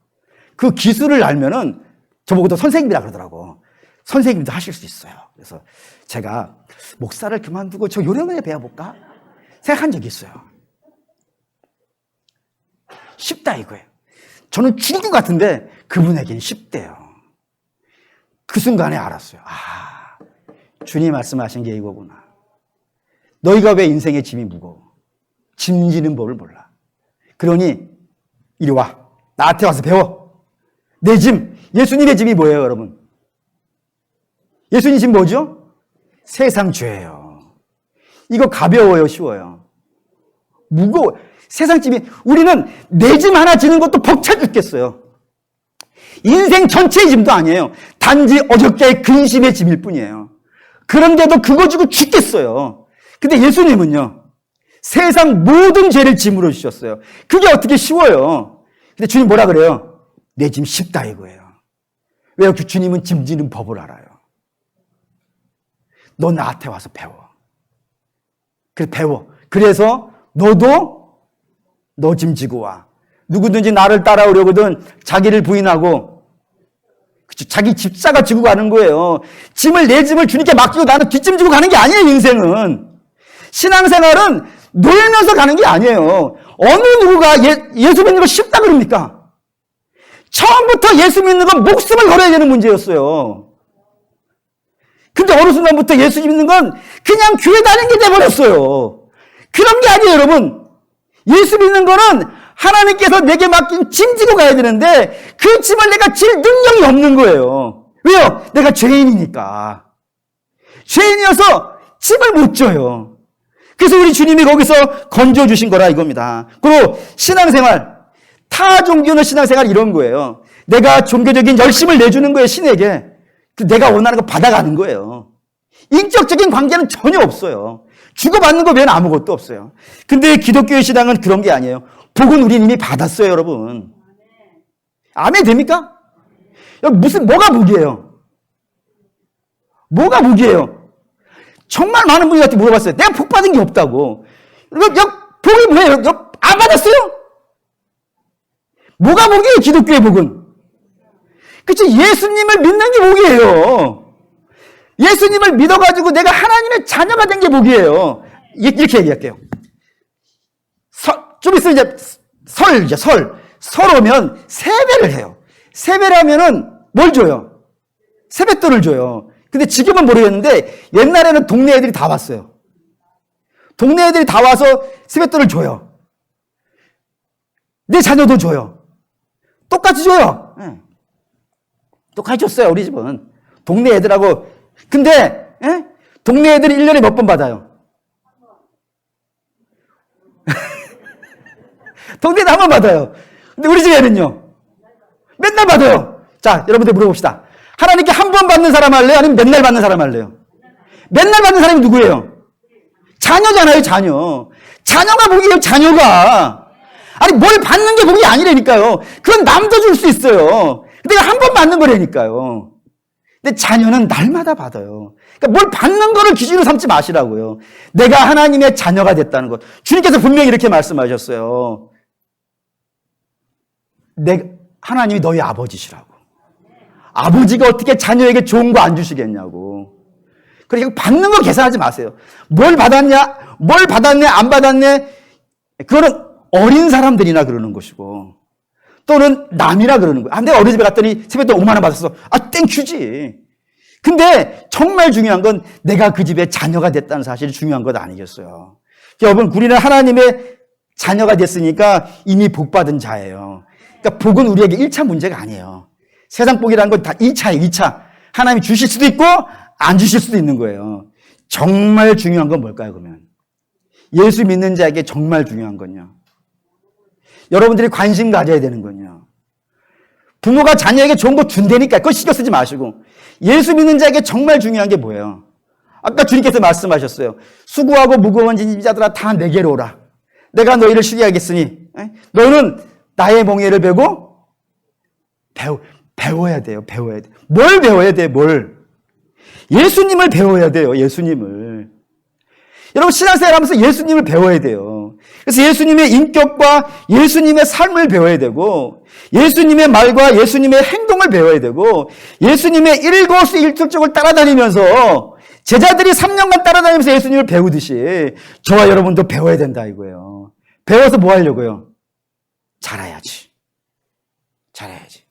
A: 그 기술을 알면은 저보고도 선생님이라 그러더라고. 선생님도 하실 수 있어요. 그래서 제가 목사를 그만두고 저 요령을 배워볼까? 생각한 적이 있어요. 쉽다 이거예요. 저는 죽을 것 같은데 그분에게는 쉽대요. 그 순간에 알았어요. 주님 말씀하신 게 이거구나. 너희가 왜 인생의 짐이 무거워? 짐지는 법을 몰라. 그러니 이리 와. 나한테 와서 배워. 내 짐, 예수님의 짐이 뭐예요, 여러분? 예수님 짐 뭐죠? 세상 죄예요. 이거 가벼워요, 쉬워요? 무거워. 세상 짐이, 우리는 내 짐 하나 지는 것도 벅차 죽겠어요. 인생 전체의 짐도 아니에요. 단지 어저께의 근심의 짐일 뿐이에요. 그런데도 그거 주고 죽겠어요. 근데 예수님은요, 세상 모든 죄를 짐으로 주셨어요. 그게 어떻게 쉬워요? 근데 주님 뭐라 그래요? 내 짐 쉽다 이거예요. 왜요? 주님은 짐지는 법을 알아요. 너 나한테 와서 배워. 그래, 배워. 그래서 너도 너 짐 지고 와. 누구든지 나를 따라오려거든 자기를 부인하고, 그쵸, 자기 집사가 지고 가는 거예요. 내 짐을 주님께 맡기고 나는 뒷짐 지고 가는 게 아니에요, 인생은. 신앙생활은 놀면서 가는 게 아니에요. 어느 누구가 예수 믿는 거 쉽다 그럽니까? 처음부터 예수 믿는 건 목숨을 걸어야 되는 문제였어요. 근데 어느 순간부터 예수 믿는 건 그냥 교회 다니는 게 돼버렸어요. 그런 게 아니에요, 여러분. 예수 믿는 거는 하나님께서 내게 맡긴 짐 지고 가야 되는데 그 짐을 내가 질 능력이 없는 거예요. 왜요? 내가 죄인이니까. 죄인이어서 짐을 못 져요. 그래서 우리 주님이 거기서 건져주신 거라 이겁니다. 그리고 신앙생활, 타 종교는 신앙생활 이런 거예요. 내가 종교적인 열심을 내주는 거예요, 신에게. 내가 원하는 거 받아가는 거예요. 인격적인 관계는 전혀 없어요. 주고받는 거 외에는 아무것도 없어요. 근데 기독교의 신앙은 그런 게 아니에요. 복은 우리 이미 받았어요, 여러분. 아멘 됩니까? 뭐가 복이에요? 뭐가 복이에요? 정말 많은 분이 저한테 물어봤어요. 내가 복 받은 게 없다고. 복이 뭐예요? 안 받았어요? 뭐가 복이에요, 기독교의 복은? 그치, 예수님을 믿는 게 복이에요. 예수님을 믿어가지고 내가 하나님의 자녀가 된 게 복이에요. 이렇게 얘기할게요. 좀 있으면 설 오면 세배를 해요. 세배를 하면은 뭘 줘요? 세뱃돈을 줘요. 근데 지금은 모르겠는데 옛날에는 동네 애들이 다 왔어요. 동네 애들이 다 와서 세뱃돈을 줘요. 내 자녀도 줘요. 똑같이 줘요. 네. 똑같이 줬어요, 우리 집은. 동네 애들하고. 근데 동네 애들이 1년에 몇 번 받아요? 동네 애들 한 번 받아요. 근데 우리 집에는요, 맨날 받아요. 자, 여러분들 물어봅시다. 하나님께 한 번 받는 사람 할래요? 아니면 맨날 받는 사람 할래요? 맨날 받는 사람이 누구예요? 자녀잖아요, 자녀. 자녀가 복이에요, 자녀가. 아니, 뭘 받는 게 복이 아니라니까요. 그건 남도 줄 수 있어요. 근데 한 번 받는 거라니까요. 근데 자녀는 날마다 받아요. 그러니까 뭘 받는 거를 기준으로 삼지 마시라고요. 내가 하나님의 자녀가 됐다는 것. 주님께서 분명히 이렇게 말씀하셨어요. 하나님이 너희 아버지시라고. 아버지가 어떻게 자녀에게 좋은 거 안 주시겠냐고. 그러니까 받는 거 계산하지 마세요. 뭘 받았냐, 안 받았네. 그거는 어린 사람들이나 그러는 것이고 또는 남이나 그러는 거예요. 내가 어린이집에 갔더니 세뱃돈 5만 원 받았어. 땡큐지. 근데 정말 중요한 건 내가 그 집에 자녀가 됐다는 사실이 중요한 것 아니겠어요. 여러분, 우리는 하나님의 자녀가 됐으니까 이미 복 받은 자예요. 그러니까 복은 우리에게 1차 문제가 아니에요. 세상 복이라는 건 다 2차예요. 2차. 하나님이 주실 수도 있고 안 주실 수도 있는 거예요. 정말 중요한 건 뭘까요, 그러면? 예수 믿는 자에게 정말 중요한 건요. 여러분들이 관심 가져야 되는 건요. 부모가 자녀에게 좋은 거 준다니까 그거 신경 쓰지 마시고 예수 믿는 자에게 정말 중요한 게 뭐예요? 아까 주님께서 말씀하셨어요. 수고하고 무거운 짐진 자들아 다 내게로 오라. 내가 너희를 쉬게 하겠으니 너희는 나의 멍에를 베고 배워야 돼요. 배워야 돼. 뭘 배워야 돼? 뭘? 예수님을 배워야 돼요. 예수님을. 여러분 신앙생활 하면서 예수님을 배워야 돼요. 그래서 예수님의 인격과 예수님의 삶을 배워야 되고 예수님의 말과 예수님의 행동을 배워야 되고 예수님의 일거수일투족을 따라다니면서 제자들이 3년간 따라다니면서 예수님을 배우듯이 저와 여러분도 배워야 된다 이거예요. 배워서 뭐 하려고요? 잘해야지. 잘해야지.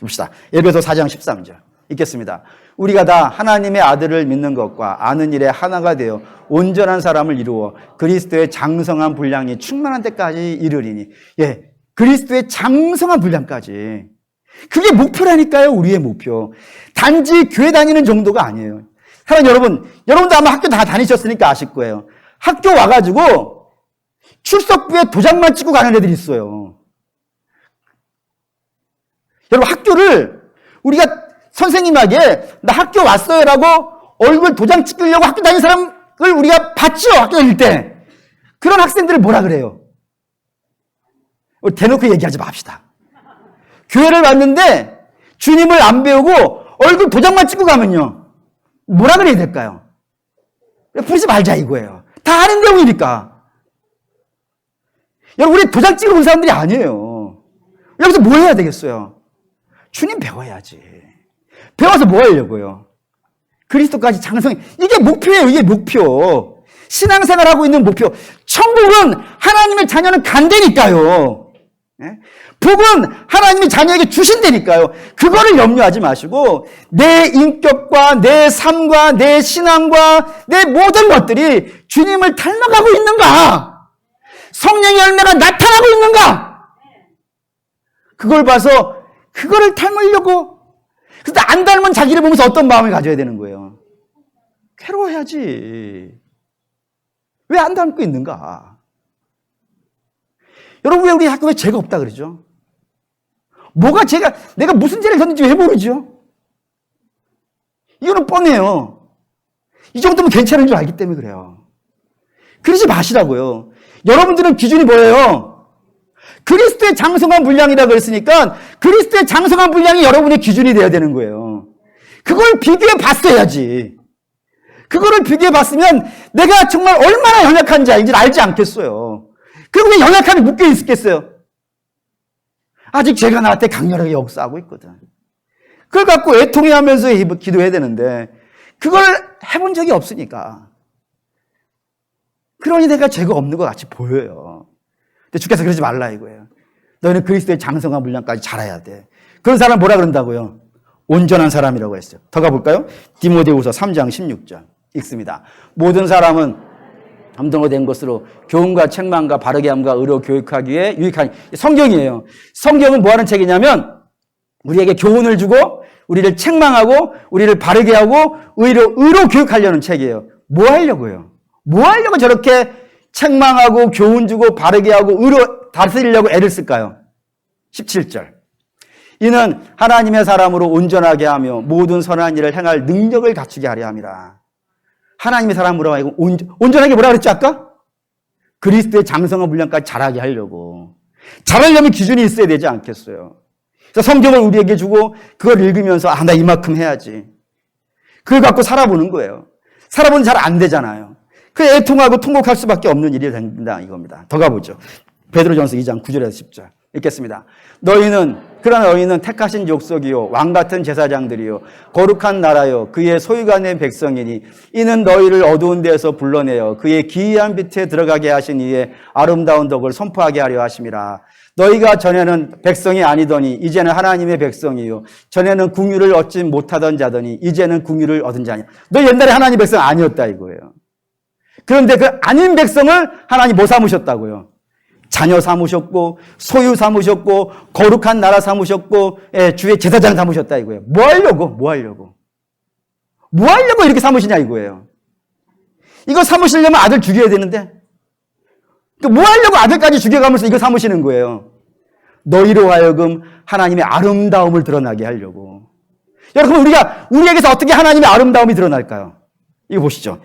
A: 봅시다. 에베소 4장 13절 읽겠습니다. 우리가 다 하나님의 아들을 믿는 것과 아는 일에 하나가 되어 온전한 사람을 이루어 그리스도의 장성한 분량이 충만한 데까지 이르리니. 그리스도의 장성한 분량까지. 그게 목표라니까요. 우리의 목표. 단지 교회 다니는 정도가 아니에요. 사랑하는 여러분, 여러분도 아마 학교 다 다니셨으니까 아실 거예요. 학교 와가지고 출석부에 도장만 찍고 가는 애들이 있어요. 여러분 학교를 우리가 선생님에게 나 학교 왔어요라고 얼굴 도장 찍으려고 학교 다니는 사람을 우리가 봤죠. 학교 다닐 때. 그런 학생들을 뭐라 그래요? 우리 대놓고 얘기하지 맙시다. 교회를 왔는데 주님을 안 배우고 얼굴 도장만 찍고 가면요. 뭐라 그래야 될까요? 부르지 말자 이거예요. 다 아는 내용이니까. 여러분 우리 도장 찍어 온 사람들이 아니에요. 여기서 뭐 해야 되겠어요? 주님 배워야지. 배워서 뭐 하려고요? 그리스도까지 장성해. 이게 목표예요. 이게 목표. 신앙생활하고 있는 목표. 천국은 하나님의 자녀는 간다니까요. 복은 하나님이 자녀에게 주신다니까요. 그거를 염려하지 마시고 내 인격과 내 삶과 내 신앙과 내 모든 것들이 주님을 닮아가고 있는가? 성령의 열매가 나타나고 있는가? 그걸 봐서 그거를 닮으려고. 근데 안 닮은 자기를 보면서 어떤 마음을 가져야 되는 거예요? 괴로워야지. 왜 안 닮고 있는가? 여러분 왜 우리 학교에 죄가 없다 그러죠? 내가 무슨 죄를 졌는지 왜 모르죠? 이거는 뻔해요. 이 정도면 괜찮은 줄 알기 때문에 그래요. 그러지 마시라고요. 여러분들은 기준이 뭐예요? 그리스도의 장성한 분량이라고 그랬으니까 그리스도의 장성한 분량이 여러분의 기준이 돼야 되는 거예요. 그걸 비교해 봤어야지. 그거를 비교해 봤으면 내가 정말 얼마나 연약한 자인지 알지 않겠어요. 그리고 왜 연약함이 묶여 있겠어요? 아직 죄가 나한테 강렬하게 역사하고 있거든. 그걸 갖고 애통해하면서 기도해야 되는데 그걸 해본 적이 없으니까. 그러니 내가 죄가 없는 것 같이 보여요. 근데 주께서 그러지 말라 이거예요. 너희는 그리스도의 장성한 분량까지 자라야 돼. 그런 사람 뭐라 그런다고요? 온전한 사람이라고 했어요. 더 가볼까요? 디모데후서 3장 16절 읽습니다. 모든 사람은 함정으로 된 것으로 교훈과 책망과 바르게 함과 의로 교육하기 위해 유익한 성경이에요. 성경은 뭐 하는 책이냐면 우리에게 교훈을 주고 우리를 책망하고 우리를 바르게 하고 의로 교육하려는 책이에요. 뭐 하려고요? 뭐 하려고 저렇게 책망하고 교훈 주고 바르게 하고 의로 다스리려고 애를 쓸까요? 17절. 이는 하나님의 사람으로 온전하게 하며 모든 선한 일을 행할 능력을 갖추게 하려 함이라. 하나님의 사람으로 하여금 온전하게 뭐라 그랬지 아까? 그리스도의 장성한 분량까지 자라게 하려고. 자라려면 기준이 있어야 되지 않겠어요? 그래서 성경을 우리에게 주고 그걸 읽으면서 나 이만큼 해야지. 그걸 갖고 살아보는 거예요. 살아보면 잘 안 되잖아요. 그 애통하고 통곡할 수밖에 없는 일이 된다 이겁니다. 더 가보죠. 베드로전서 2장 9절에서 10절 읽겠습니다. 그러나 너희는 택하신 족속이요 왕같은 제사장들이요 거룩한 나라요 그의 소유가 된 백성이니 이는 너희를 어두운 데에서 불러내어 그의 기이한 빛에 들어가게 하신 이의 아름다운 덕을 선포하게 하려 하심이라. 너희가 전에는 백성이 아니더니 이제는 하나님의 백성이요 전에는 궁유를 얻지 못하던 자더니 이제는 궁유를 얻은 자냐. 너 옛날에 하나님 백성 아니었다 이거예요. 그런데 그 아닌 백성을 하나님 뭐 삼으셨다고요? 자녀 삼으셨고 소유 삼으셨고 거룩한 나라 삼으셨고 주의 제사장 삼으셨다 이거예요. 뭐 하려고 이렇게 삼으시냐 이거예요. 이거 삼으시려면 아들 죽여야 되는데 뭐 하려고 아들까지 죽여가면서 이거 삼으시는 거예요. 너희로 하여금 하나님의 아름다움을 드러나게 하려고. 여러분 우리에게서 어떻게 하나님의 아름다움이 드러날까요? 이거 보시죠.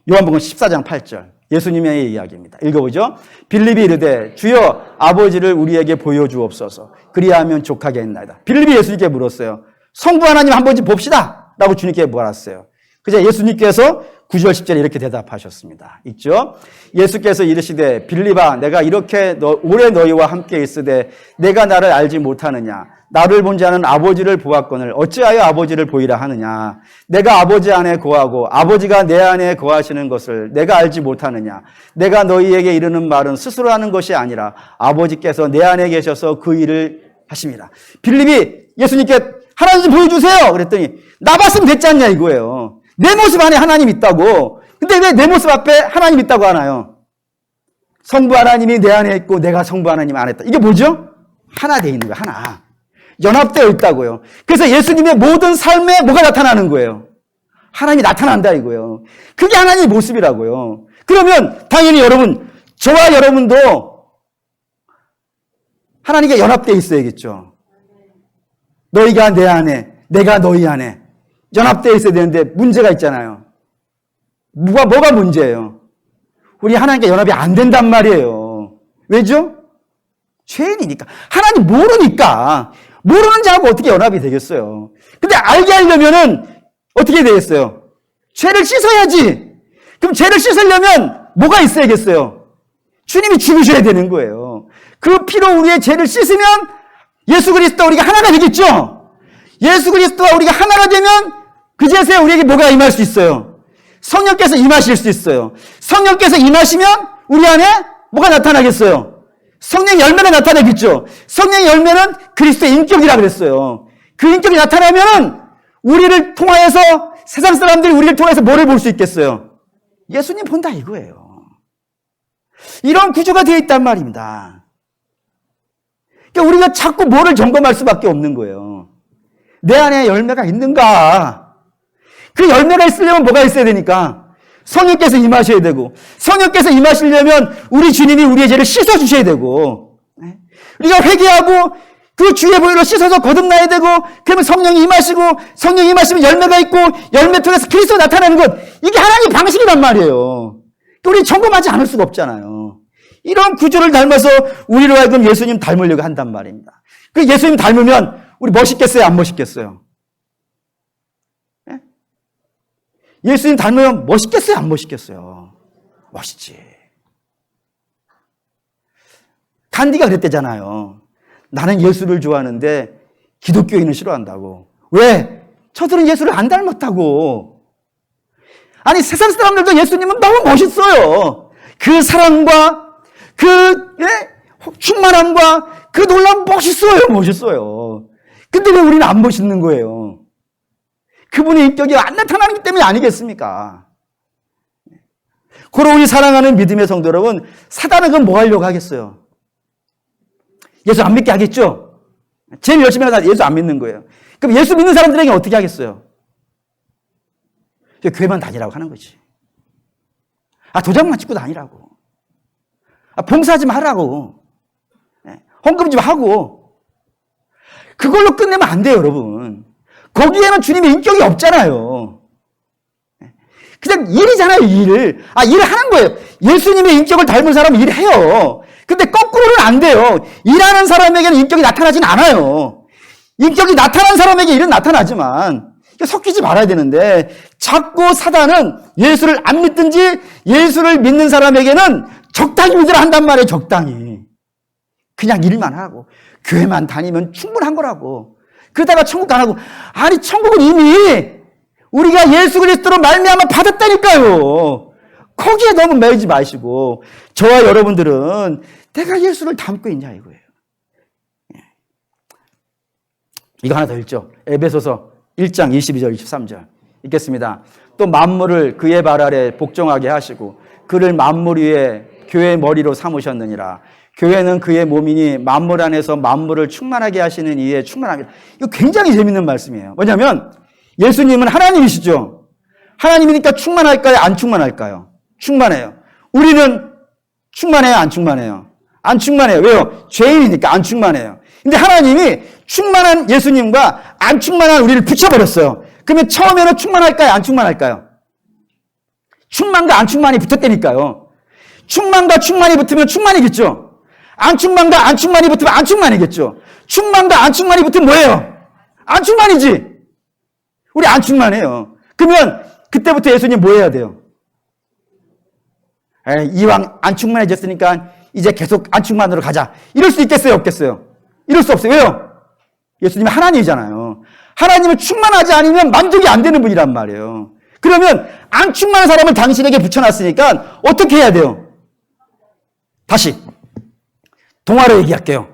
A: 요한복음 14장 8절 예수님의 이야기입니다. 읽어보죠. 빌립이 이르되 주여 아버지를 우리에게 보여주옵소서 그리하면 족하겠나이다. 빌립이 예수님께 물었어요. 성부 하나님 한 번 봅시다 라고 주님께 물었어요. 그제 예수님께서 9절 10절에 이렇게 대답하셨습니다. 있죠? 예수께서 이르시되 빌립아 내가 이렇게 오래 너희와 함께 있으되 내가 나를 알지 못하느냐. 나를 본 자는 아버지를 보았거늘 어찌하여 아버지를 보이라 하느냐. 내가 아버지 안에 거하고 아버지가 내 안에 거하시는 것을 내가 알지 못하느냐. 내가 너희에게 이르는 말은 스스로 하는 것이 아니라 아버지께서 내 안에 계셔서 그 일을 하심이라. 빌립이 예수님께 하나님 좀 보여주세요 그랬더니 나 봤으면 됐지 않냐 이거예요. 내 모습 안에 하나님 있다고. 근데 왜 내 모습 앞에 하나님 있다고 하나요? 성부 하나님이 내 안에 있고 내가 성부 하나님 안에 있다. 이게 뭐죠? 하나 되어 있는 거예요. 하나. 연합되어 있다고요. 그래서 예수님의 모든 삶에 뭐가 나타나는 거예요? 하나님이 나타난다 이거예요. 그게 하나님의 모습이라고요. 그러면 당연히 저와 여러분도 하나님께 연합되어 있어야겠죠. 너희가 내 안에, 내가 너희 안에 연합되어 있어야 되는데 문제가 있잖아요. 뭐가 문제예요? 우리 하나님께 연합이 안 된단 말이에요. 왜죠? 죄인이니까. 하나님 모르니까. 모르는 자하고 어떻게 연합이 되겠어요? 근데 알게 하려면은 어떻게 되겠어요? 죄를 씻어야지. 그럼 죄를 씻으려면 뭐가 있어야겠어요? 주님이 죽으셔야 되는 거예요. 그 피로 우리의 죄를 씻으면 예수 그리스도와 우리가 하나가 되겠죠? 예수 그리스도와 우리가 하나가 되면 그제서야 우리에게 뭐가 임할 수 있어요? 성령께서 임하실 수 있어요. 성령께서 임하시면 우리 안에 뭐가 나타나겠어요? 성령의 열매가 나타나겠죠. 성령의 열매는 그리스도의 인격이라 그랬어요. 그 인격이 나타나면은 우리를 통하여서 세상 사람들이 우리를 통해서 뭐를 볼 수 있겠어요? 예수님 본다 이거예요. 이런 구조가 되어 있단 말입니다. 그러니까 우리가 자꾸 뭐를 점검할 수밖에 없는 거예요. 내 안에 열매가 있는가? 그 열매가 있으려면 뭐가 있어야 되니까? 성령께서 임하셔야 되고, 성령께서 임하시려면 우리 주님이 우리의 죄를 씻어주셔야 되고, 우리가 회개하고 그 주의 보혈로 씻어서 거듭나야 되고, 그러면 성령이 임하시고, 성령이 임하시면 열매가 있고, 열매 통해서 그리스도가 나타나는 것, 이게 하나님의 방식이란 말이에요. 우리 점검하지 않을 수가 없잖아요. 이런 구조를 닮아서 우리로 하여금 예수님 닮으려고 한단 말입니다. 그 예수님 닮으면 우리 멋있겠어요? 안 멋있겠어요? 예수님 닮으면 멋있겠어요? 안 멋있겠어요? 멋있지. 간디가 그랬대잖아요. 나는 예수를 좋아하는데 기독교인은 싫어한다고. 왜? 저들은 예수를 안 닮았다고. 아니 세상 사람들도 예수님은 너무 멋있어요. 그 사랑과 그 충만함과 그 놀라움 멋있어요. 근데 왜 우리는 안 멋있는 거예요? 그분의 인격이 안 나타나기 때문에 아니겠습니까? 그럼 우리 사랑하는 믿음의 성도 여러분, 사단은 그럼 뭐 하려고 하겠어요? 예수 안 믿게 하겠죠? 제일 열심히 하는 사람 예수 안 믿는 거예요. 그럼 예수 믿는 사람들에게 어떻게 하겠어요? 교회만 다니라고 하는 거지. 도장만 찍고 다니라고. 봉사 좀 하라고. 헌금 좀 하고. 그걸로 끝내면 안 돼요, 여러분. 거기에는 주님의 인격이 없잖아요. 그냥 일이잖아요, 일을. 일을 하는 거예요. 예수님의 인격을 닮은 사람은 일을 해요. 근데 거꾸로는 안 돼요. 일하는 사람에게는 인격이 나타나진 않아요. 인격이 나타난 사람에게 일은 나타나지만 섞이지 말아야 되는데 자꾸 사단은 예수를 안 믿든지 예수를 믿는 사람에게는 적당히 믿으라 한단 말이에요, 적당히. 그냥 일만 하고 교회만 다니면 충분한 거라고. 그러다가 천국 안 하고, 아니 천국은 이미 우리가 예수 그리스도로 말미암아 받았다니까요. 거기에 너무 매이지 마시고 저와 여러분들은 내가 예수를 닮고 있냐 이거예요. 이거 하나 더 읽죠. 에베소서 1장 22절 23절 읽겠습니다. 또 만물을 그의 발 아래 복종하게 하시고 그를 만물 위에 교회의 머리로 삼으셨느니라. 교회는 그의 몸이니 만물 안에서 만물을 충만하게 하시는 이에 충만합니다. 이거 굉장히 재밌는 말씀이에요. 뭐냐면 예수님은 하나님이시죠. 하나님이니까 충만할까요? 안 충만할까요? 충만해요. 우리는 충만해요? 안 충만해요? 안 충만해요. 왜요? 죄인이니까 안 충만해요. 근데 하나님이 충만한 예수님과 안 충만한 우리를 붙여버렸어요. 그러면 처음에는 충만할까요? 안 충만할까요? 충만과 안 충만이 붙었다니까요. 충만과 충만이 붙으면 충만이겠죠. 안 충만과 안 충만이 붙으면 안 충만이겠죠. 충만과 안 충만이 붙으면 뭐예요? 안 충만이지. 우리 안 충만해요. 그러면 그때부터 예수님 뭐 해야 돼요? 이왕 안 충만해졌으니까 이제 계속 안 충만으로 가자. 이럴 수 있겠어요? 없겠어요? 이럴 수 없어요. 왜요? 예수님이 하나님이잖아요. 하나님은 충만하지 않으면 만족이 안 되는 분이란 말이에요. 그러면 안 충만한 사람을 당신에게 붙여놨으니까 어떻게 해야 돼요? 다시 동화로 얘기할게요.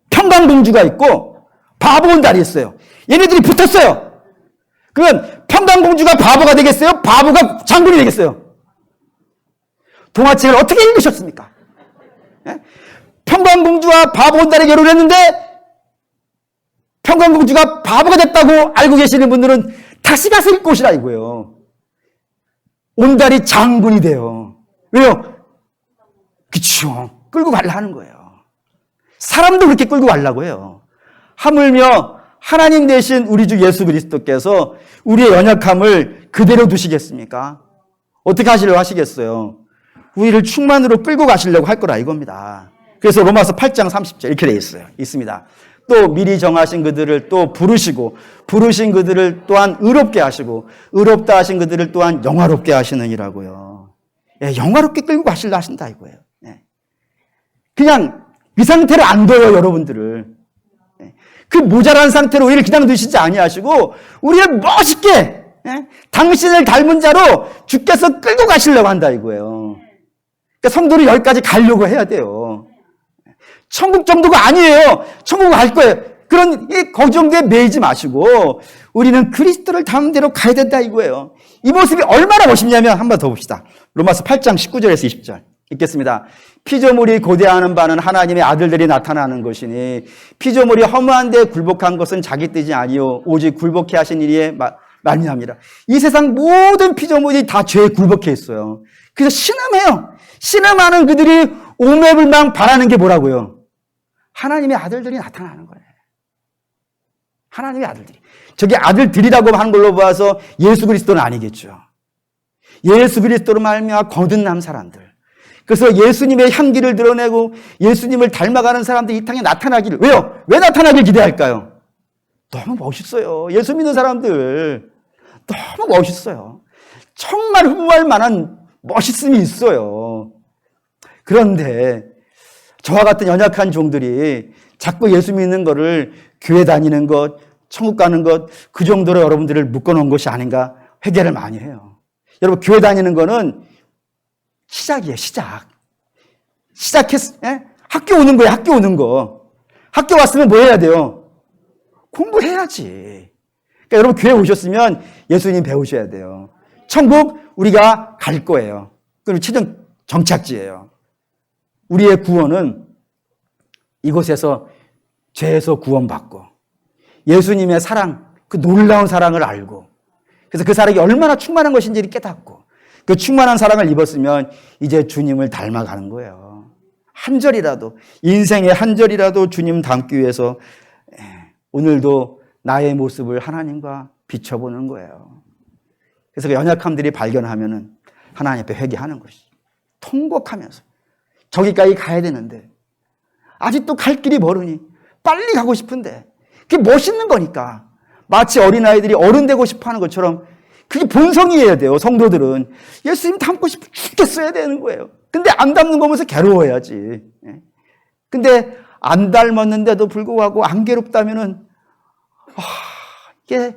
A: 평강공주가 있고 바보 온달이 있어요. 얘네들이 붙었어요. 그러면 평강공주가 바보가 되겠어요? 바보가 장군이 되겠어요? 동화책을 어떻게 읽으셨습니까? 예? 평강공주와 바보 온달이 결혼을 했는데 평강공주가 바보가 됐다고 알고 계시는 분들은 다시 가서 읽고 오시라 이거예요. 온달이 장군이 돼요. 왜요? 그쵸. 끌고 가려 하는 거예요. 사람도 그렇게 끌고 가려고 해요. 하물며 하나님 되신 우리 주 예수 그리스도께서 우리의 연약함을 그대로 두시겠습니까? 어떻게 하시려고 하시겠어요? 우리를 충만으로 끌고 가시려고 할 거라 이겁니다. 그래서 로마서 8장 30절 이렇게 되어 있어요. 있습니다. 또 미리 정하신 그들을 또 부르시고 부르신 그들을 또한 의롭게 하시고 의롭다 하신 그들을 또한 영화롭게 하시느니라고요. 예, 영화롭게 끌고 가시려 하신다 이거예요. 예. 그냥 이 상태로 안 둬요 여러분들을. 예. 그 모자란 상태로 우리를 그냥 두시지 아니하시고 우리를 멋있게 당신을 닮은 자로 주께서 끌고 가시려고 한다 이거예요. 그러니까 성도를 여기까지 가려고 해야 돼요. 천국 정도가 아니에요. 천국 갈 거예요. 그런 그 정도에 매이지 마시고 우리는 그리스도를 닮은 대로 가야 된다 이거예요. 이 모습이 얼마나 멋있냐면 한 번 더 봅시다. 로마서 8장 19절에서 20절 읽겠습니다. 피조물이 고대하는 바는 하나님의 아들들이 나타나는 것이니 피조물이 허무한 데 굴복한 것은 자기 뜻이 아니요 오직 굴복해 하신 일에 말미암이라. 이 세상 모든 피조물이 다 죄에 굴복해 있어요. 그래서 신음해요. 신음하는 그들이 오매불망 바라는 게 뭐라고요? 하나님의 아들들이 나타나는 거예요. 하나님의 아들들이. 저게 아들들이라고 하는 걸로 봐서 예수 그리스도는 아니겠죠. 예수 그리스도로 말미암아 거듭난 사람들. 그래서 예수님의 향기를 드러내고 예수님을 닮아가는 사람들이 이 땅에 나타나기를. 왜요? 왜 나타나길 기대할까요? 너무 멋있어요. 예수 믿는 사람들. 너무 멋있어요. 정말 흠모할 만한 멋있음이 있어요. 그런데 저와 같은 연약한 종들이 자꾸 예수 믿는 거를 교회 다니는 것, 천국 가는 것, 그 정도로 여러분들을 묶어놓은 것이 아닌가 회개를 많이 해요. 여러분 교회 다니는 거는 시작이에요. 시작했어. 학교 오는 거예요. 학교 오는 거. 학교 왔으면 뭐 해야 돼요? 공부해야지. 그러니까 여러분 교회 오셨으면 예수님 배우셔야 돼요. 천국 우리가 갈 거예요. 그리고 최종 정착지예요. 우리의 구원은 이곳에서 죄에서 구원받고 예수님의 사랑, 그 놀라운 사랑을 알고 그래서 그 사랑이 얼마나 충만한 것인지를 깨닫고 그 충만한 사랑을 입었으면 이제 주님을 닮아가는 거예요. 한 절이라도 인생의 한 절이라도 주님 닮기 위해서 오늘도 나의 모습을 하나님과 비춰보는 거예요. 그래서 그 연약함들이 발견하면은 하나님 앞에 회개하는 것이죠. 통곡하면서 저기까지 가야 되는데 아직도 갈 길이 멀으니 빨리 가고 싶은데 그게 멋있는 거니까 마치 어린아이들이 어른 되고 싶어하는 것처럼 그게 본성이어야 돼요. 성도들은 예수님 닮고 싶어 죽겠어야 되는 거예요. 근데 안 닮는 거 보면서 괴로워해야지. 근데 안 닮았는데도 불구하고 안 괴롭다면은, 이게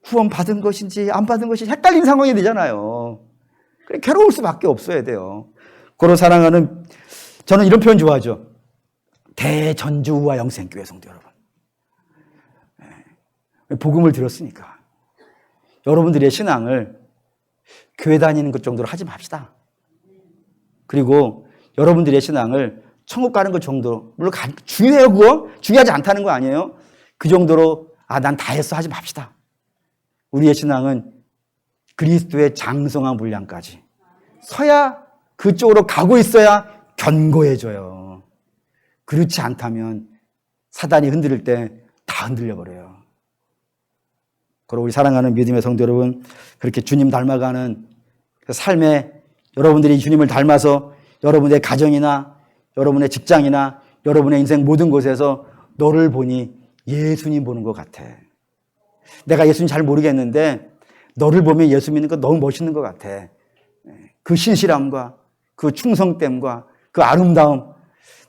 A: 구원 받은 것인지 안 받은 것인지 헷갈린 상황이 되잖아요. 그래, 괴로울 수밖에 없어야 돼요. 고로 사랑하는, 저는 이런 표현 좋아하죠. 대전주우와 영생교회 성도 여러분. 복음을 들었으니까. 여러분들의 신앙을 교회 다니는 것 정도로 하지 맙시다. 그리고 여러분들의 신앙을 천국 가는 것 정도로, 물론 중요해요, 그거? 중요하지 않다는 거 아니에요? 그 정도로, 난 다 했어 하지 맙시다. 우리의 신앙은 그리스도의 장성한 분량까지 서야, 그쪽으로 가고 있어야 견고해져요. 그렇지 않다면 사단이 흔들릴 때 다 흔들려 버려요. 그리고 우리 사랑하는 믿음의 성도 여러분, 그렇게 주님 닮아가는 그 삶에 여러분들이 주님을 닮아서 여러분의 가정이나 여러분의 직장이나 여러분의 인생 모든 곳에서 너를 보니 예수님 보는 것 같아. 내가 예수님 잘 모르겠는데 너를 보면 예수 믿는 거 너무 멋있는 것 같아. 그 신실함과 그 충성됨과 그 아름다움,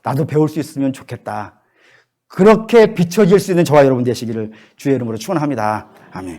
A: 나도 배울 수 있으면 좋겠다. 그렇게 비춰질 수 있는 저와 여러분 되시기를 주의 이름으로 축원합니다. 아멘.